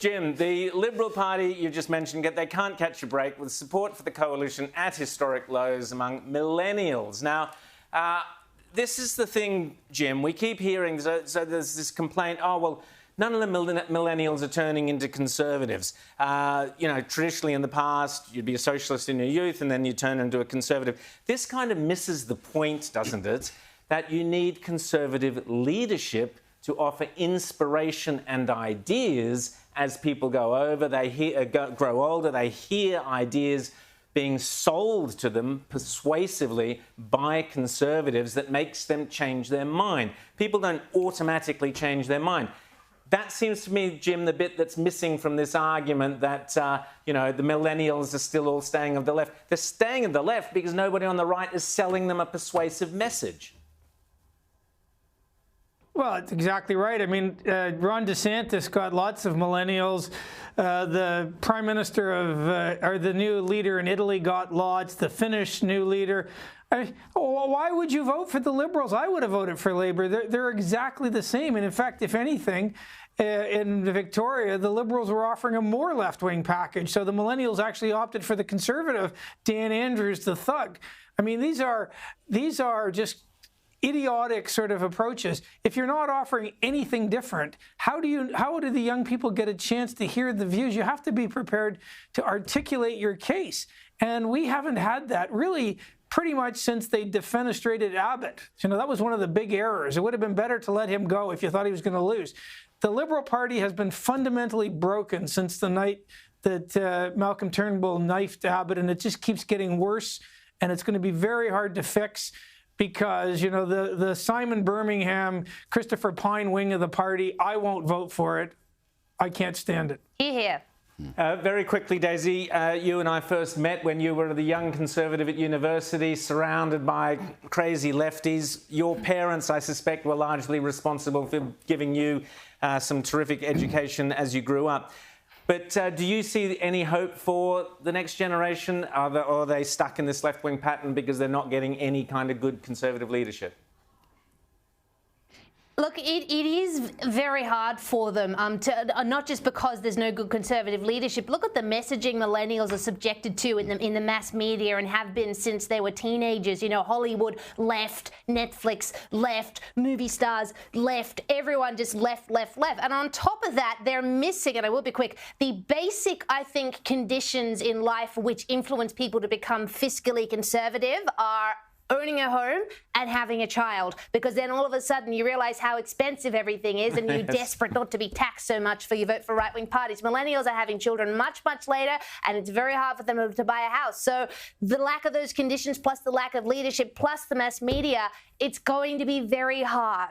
Jim, the Liberal Party you just mentioned, they can't catch a break with support for the coalition at historic lows among millennials. Now, this is the thing, Jim. We keep hearing, so there's this complaint, oh, well, none of the millennials are turning into conservatives. Traditionally in the past, you'd be a socialist in your youth and then you turn into a conservative. This kind of misses the point, doesn't it, that you need conservative leadership to offer inspiration and ideas as people grow older, they hear ideas being sold to them persuasively by conservatives that makes them change their mind. People don't automatically change their mind. That seems to me, Jim, the bit that's missing from this argument that, the millennials are still all staying of the left. They're staying of the left because nobody on the right is selling them a persuasive message. Well, that's exactly right. I mean, Ron DeSantis got lots of millennials. The prime minister or the new leader in Italy got lots. The Finnish new leader. Why would you vote for the Liberals? I would have voted for Labour. They're exactly the same. And in fact, if anything, in Victoria, the Liberals were offering a more left-wing package. So the millennials actually opted for the Conservative, Dan Andrews, the thug. I mean, these are just idiotic sort of approaches. If you're not offering anything different, how do the young people get a chance to hear the views? You have to be prepared to articulate your case. And we haven't had that really pretty much since they defenestrated Abbott. That was one of the big errors. It would have been better to let him go if you thought he was going to lose. The Liberal Party has been fundamentally broken since the night that Malcolm Turnbull knifed Abbott, and it just keeps getting worse, and it's going to be very hard to fix. Because, the Simon Birmingham, Christopher Pine wing of the party, I won't vote for it. I can't stand it. Here. Very quickly, Daisy, you and I first met when you were the young conservative at university, surrounded by crazy lefties. Your parents, I suspect, were largely responsible for giving you some terrific education as you grew up. But do you see any hope for the next generation? Or are they stuck in this left-wing pattern because they're not getting any kind of good conservative leadership? Look, it is very hard for them, not just because there's no good conservative leadership. Look at the messaging millennials are subjected to in the mass media and have been since they were teenagers. Hollywood, left, Netflix, left, movie stars, left, everyone just left, left, left. And on top of that, they're missing, and I will be quick, the basic, I think, conditions in life which influence people to become fiscally conservative are owning a home and having a child, because then all of a sudden you realise how expensive everything is and you're desperate not to be taxed so much for your vote for right-wing parties. Millennials are having children much, much later, and it's very hard for them to buy a house. So the lack of those conditions plus the lack of leadership plus the mass media, it's going to be very hard.